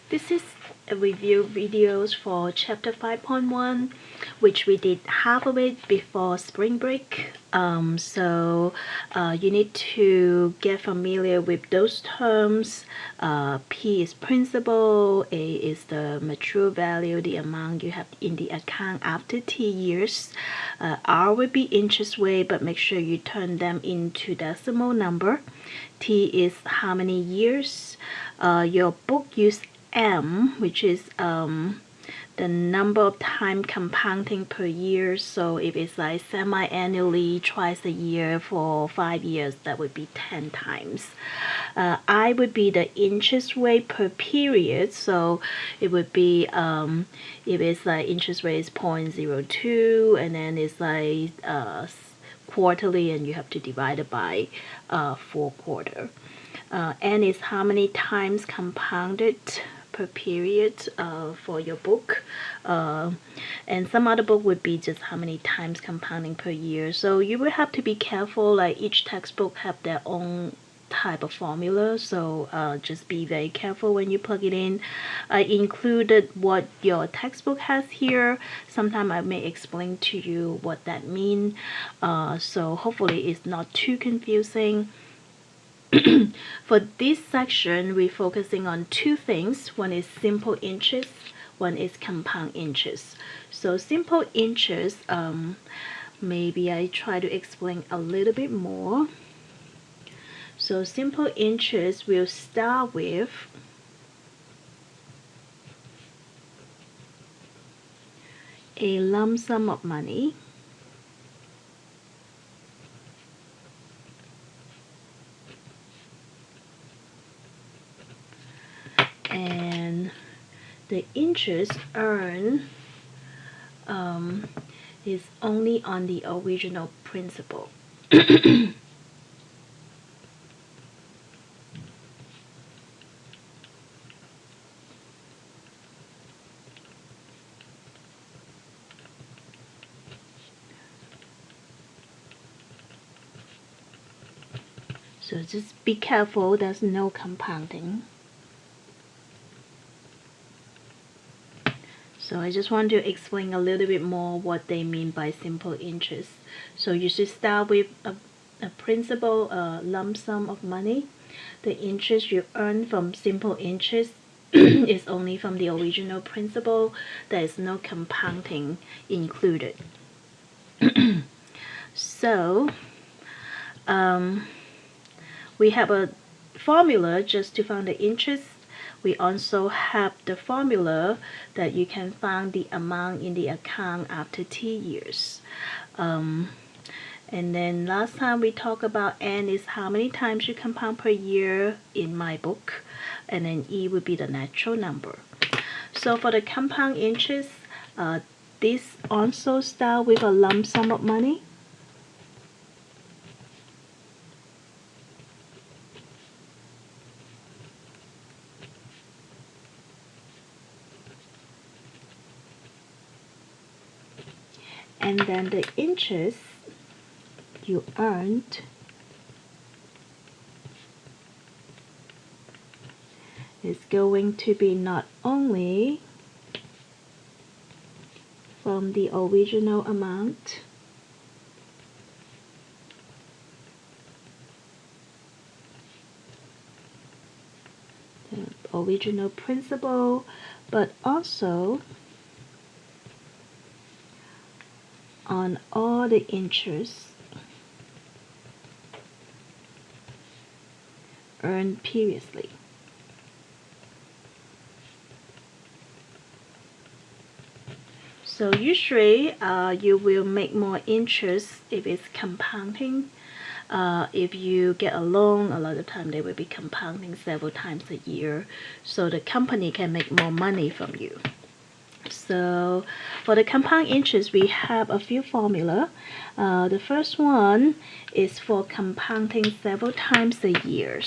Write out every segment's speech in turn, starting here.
This is a review videos for chapter 5.1, which we did half of it before spring break. You need to get familiar with those terms. P is principal, A is the mature value, the amount you have in the account after T years. R would be interest rate, but make sure you turn them into decimal number. T is how many years. Your book use M, which is the number of time compounding per year. So if it's like semi-annually, twice a year for 5 years, that would be 10 times. I would be the interest rate per period. So it would be if it's like interest rate is 0.02 and then it's like quarterly and you have to divide it by 4 quarter. N is how many times compounded per period for your book, and some other book would be just how many times compounding per year. So you will have to be careful, like each textbook have their own type of formula, so just be very careful when you plug it in. I included what your textbook has here. Sometime I may explain to you what that means, so hopefully it's not too confusing. For this section, we're focusing on two things. One is simple interest, one is compound interest. So simple interest, maybe I try to explain a little bit more. So simple interest will start with a lump sum of money. And the interest earned is only on the original principal. So just be careful, there's no compounding. So I just want to explain a little bit more what they mean by simple interest. So you should start with a principal lump sum of money. The interest you earn from simple interest is only from the original principal. There is no compounding included. So we have a formula just to find the interest. We also have the formula that you can find the amount in the account after T years. And then last time we talked about N is how many times you compound per year in my book. And then E would be the natural number. So for the compound interest, this also starts with a lump sum of money. And then the interest you earned is going to be not only from the original amount, the original principal, but also on all the interest earned previously. So usually you will make more interest if it's compounding. If you get a loan, a lot of time they will be compounding several times a year, so the company can make more money from you. So for the compound interest, we have a few formula. The first one is for compounding several times a year.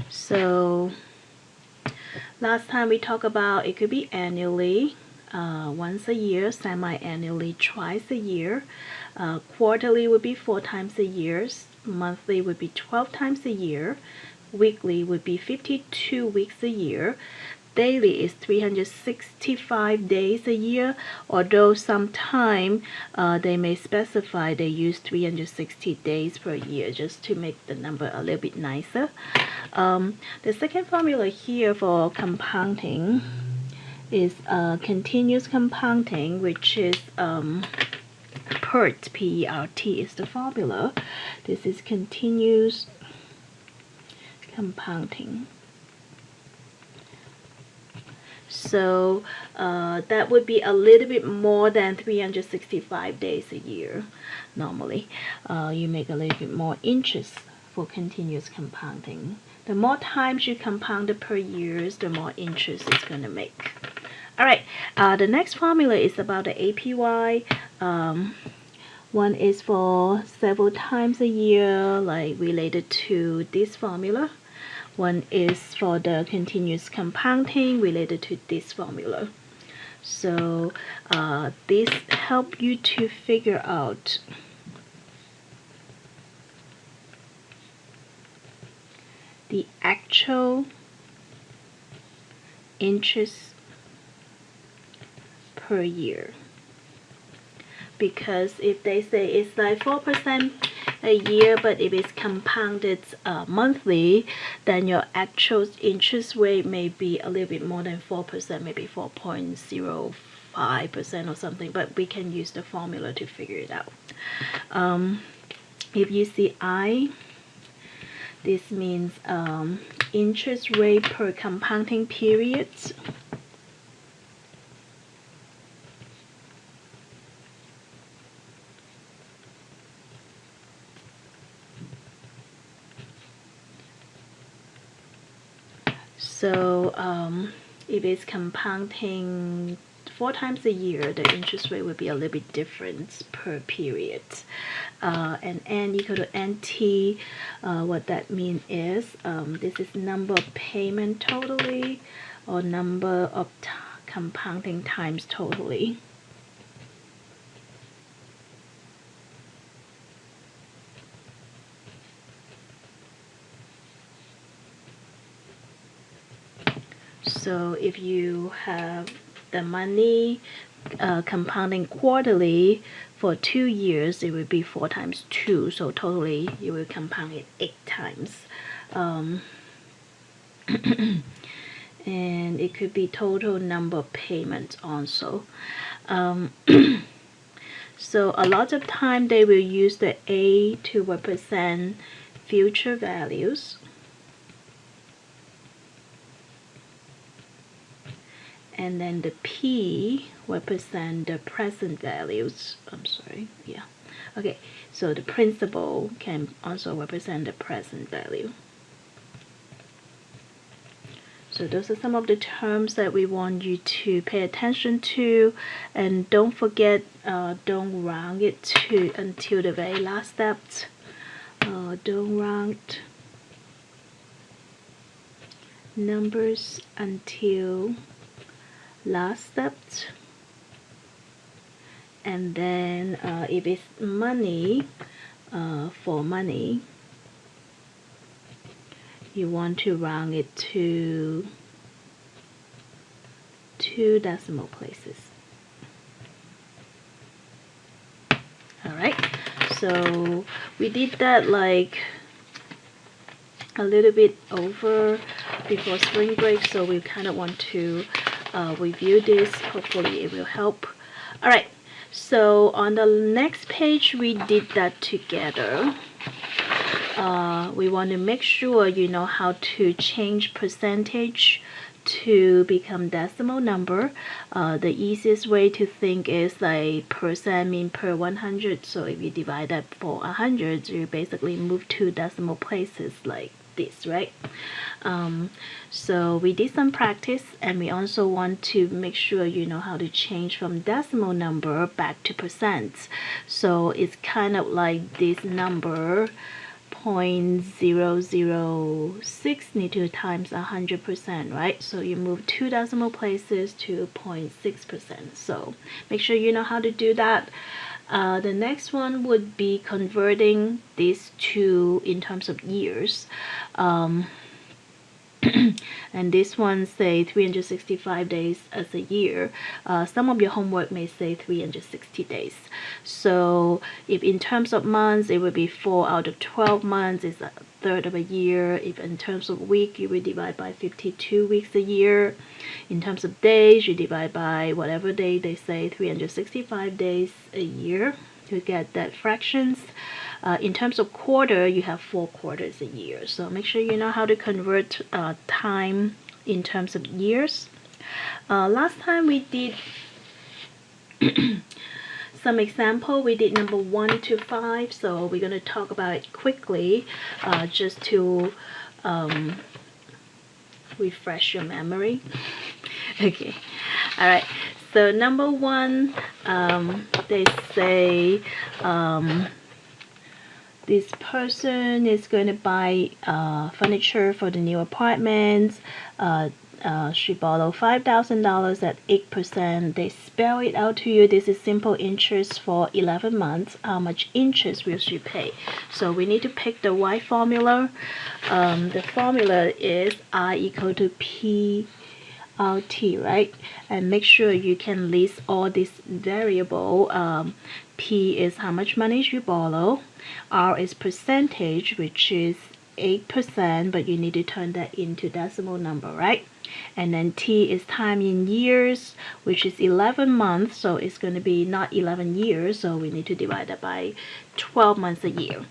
So last time we talked about it could be annually. once a year, semi-annually twice a year, quarterly would be 4 times a year, monthly would be 12 times a year, weekly would be 52 weeks a year, daily is 365 days a year, although sometime they may specify they use 360 days per year just to make the number a little bit nicer. The second formula here for compounding is continuous compounding, which is PERT, P-E-R-T is the formula. This is continuous compounding. So that would be a little bit more than 365 days a year. Normally, you make a little bit more interest for continuous compounding. The more times you compound it per year, the more interest it's going to make. All right, the next formula is about the APY. One is for several times a year, like related to this formula. One is for the continuous compounding related to this formula. So this helps you to figure out the actual interest per year. Because if they say it's like 4% a year, but if it's compounded monthly, then your actual interest rate may be a little bit more than 4%, maybe 4.05% or something, but we can use the formula to figure it out. If you see I, this means interest rate per compounding period. So if it's compounding 4 times a year, the interest rate would be a little bit different per period. And N equal to NT, what that means is this is number of payment totally, or number of compounding times totally. So if you have the money compounding quarterly for 2 years, it would be 4 times 2. So totally, you will compound it 8 times. And it could be total number of payments also. So a lot of time they will use the A to represent future values. And then the P represent the present values. I'm sorry, yeah. Okay, so the principal can also represent the present value. So those are some of the terms that we want you to pay attention to, and don't forget, don't round it to until the very last step. Don't round numbers until last step. And then if it's money, for money, you want to round it to 2 decimal places. Alright, so we did that like a little bit over before spring break, so we kind of want to review this. Hopefully it will help. Alright, so on the next page we did that together. We want to make sure you know how to change percentage to become decimal number. The easiest way to think is like percent mean per 100. So if you divide that for 100, you basically move 2 decimal places like this, right? So we did some practice, and we also want to make sure you know how to change from decimal number back to percent. So it's kind of like this number 0.006 need to times 100%, right? So you move 2 decimal places to 0.6%. So make sure you know how to do that. The next one would be converting these two in terms of years. And this one say 365 days as a year. Some of your homework may say 360 days. So if in terms of months, it would be 4 out of 12 months is a third of a year. If in terms of week, you would divide by 52 weeks a year. In terms of days, you divide by whatever day they say, 365 days a year to get that fractions. In terms of quarter, you have 4 quarters a year. So make sure you know how to convert time in terms of years. Last time we did some example. We did number 1 to 5. So we're going to talk about it quickly just to refresh your memory. Okay. All right. So number 1, they say this person is going to buy furniture for the new apartment. She borrowed $5,000 at 8%. They spell it out to you. This is simple interest for 11 months. How much interest will she pay? So we need to pick the Y formula. The formula is I equal to P RT, right? And make sure you can list all these variable. P is how much money you borrow. R is percentage, which is 8%, but you need to turn that into decimal number, right? And then T is time in years, which is 11 months, so it's going to be not 11 years, so we need to divide that by 12 months a year.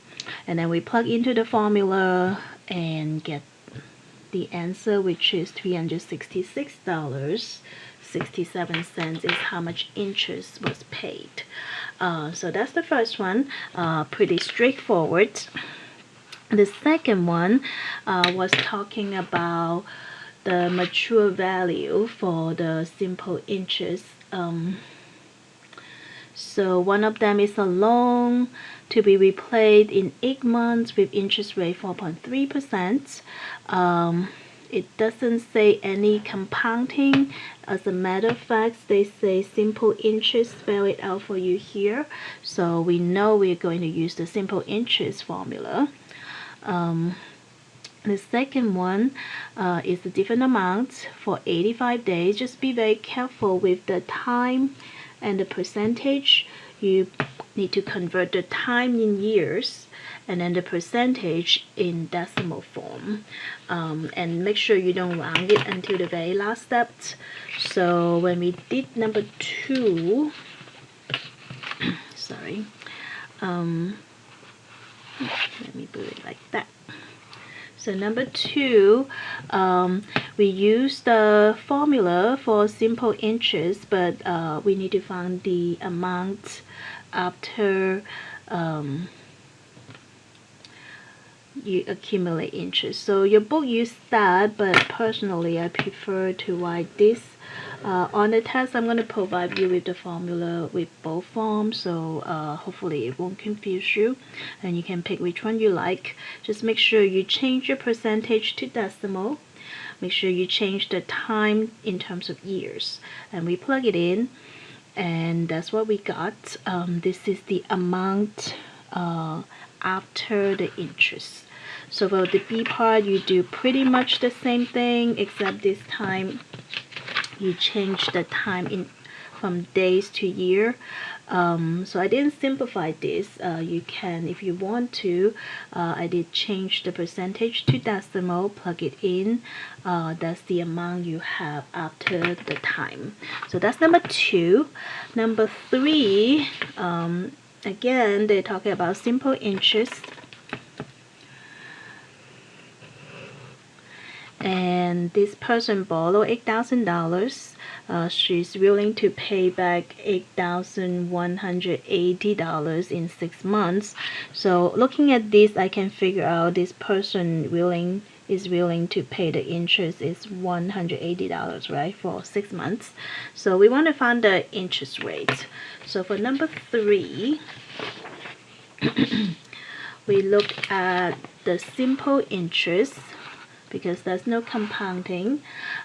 And then we plug into the formula and get the answer, which is $366.67 is how much interest was paid. So that's the first one, pretty straightforward. The second one was talking about the mature value for the simple interest. So one of them is a loan to be repaid in 8 months with interest rate 4.3%. It doesn't say any compounding. As a matter of fact, they say simple interest, spell it out for you here. So we know we're going to use the simple interest formula. The second one is a different amount for 85 days. Just be very careful with the time and the percentage. You need to convert the time in years and then the percentage in decimal form, and make sure you don't round it until the very last step. So when we did number 2, sorry, let me put it like that. So number 2, we use the formula for simple interest, but we need to find the amount after you accumulate interest. So your book used that, but personally I prefer to write this. On the test, I'm going to provide you with the formula with both forms, so hopefully it won't confuse you and you can pick which one you like. Just make sure you change your percentage to decimal. Make sure you change the time in terms of years, and we plug it in, and that's what we got. This is the amount after the interest. So for the B part, you do pretty much the same thing, except this time you change the time in from days to year. So I didn't simplify this. You can, if you want to. I did change the percentage to decimal, plug it in. That's the amount you have after the time. So that's number 2. Number 3, again, they're talking about simple interest. And this person borrowed $8,000. She's willing to pay back $8,180 in 6 months. So looking at this, I can figure out this person is willing to pay the interest is $180, right, for 6 months. So we want to find the interest rate. So for number 3, we look at the simple interest because there's no compounding.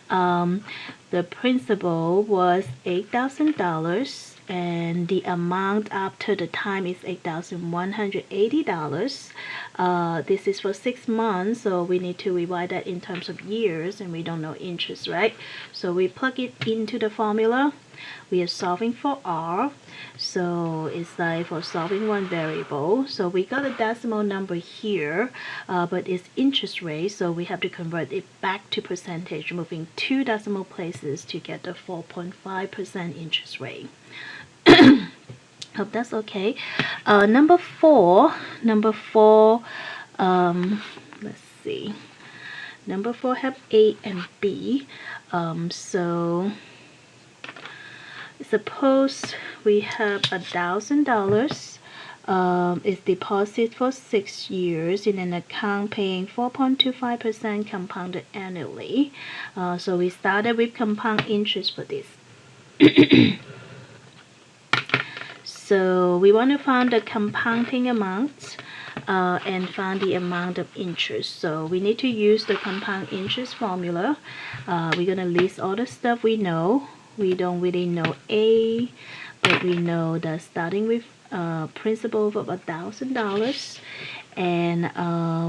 The principal was $8,000 and the amount after the time is $8,180. This is for 6 months, so we need to divide that in terms of years, and we don't know interest, right? So we plug it into the formula. We are solving for R, so it's like for solving one variable. So we got a decimal number here, but it's interest rate, so we have to convert it back to percentage, moving 2 decimal places to get the 4.5% interest rate. Hope that's okay. Number four, let's see. Number 4 have A and B. So suppose we have $1,000 is deposit for 6 years in an account paying 4.25% compounded annually. So we started with compound interest for this. So we want to find the compounding amount and find the amount of interest. So we need to use the compound interest formula. We're going to list all the stuff we know. We don't really know A, but we know that starting with principal of $1,000, and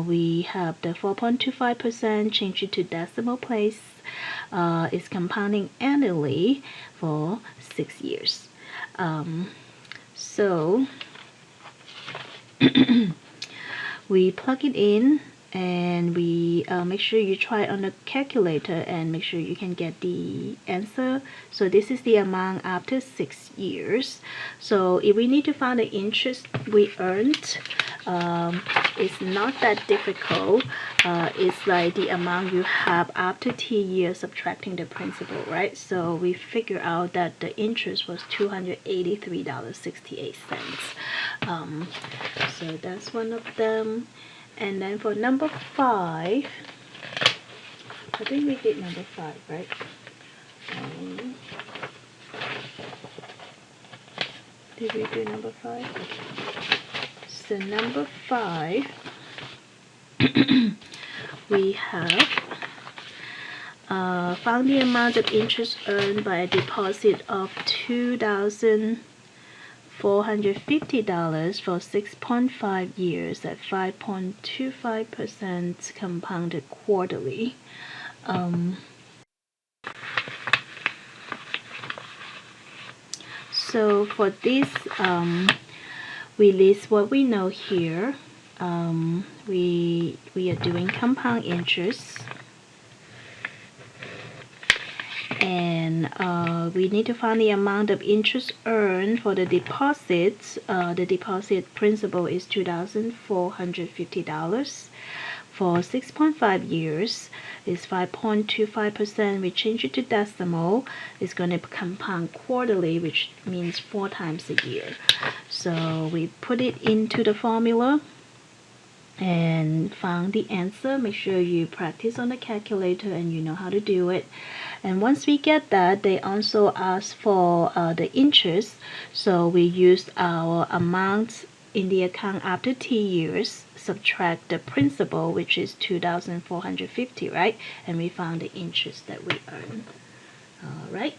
we have the 4.25%, change it to decimal place, is compounding annually for 6 years. So we plug it in and we make sure you try on the calculator and make sure you can get the answer. So this is the amount after 6 years. So if we need to find the interest we earned, it's not that difficult. It's like the amount you have after T years subtracting the principal, right? So we figure out that the interest was $283.68. So that's one of them. And then for number 5, I think we did number 5, right? Did we do number 5? Okay. So number 5, we have found the amount of interest earned by a deposit of $2,450 for 6.5 years at 5.25% compounded quarterly. So for this, we list what we know here. We are doing compound interest, and we need to find the amount of interest earned for the deposits. The deposit principal is $2,450 for 6.5 years. Is 5.25%. We change it to decimal. It's going to compound quarterly, which means 4 times a year. So we put it into the formula and found the answer. Make sure you practice on the calculator and you know how to do it. And once we get that, they also ask for the interest. So we used our amount in the account after T years, subtract the principal, which is $2,450, right? And we found the interest that we earned. All right.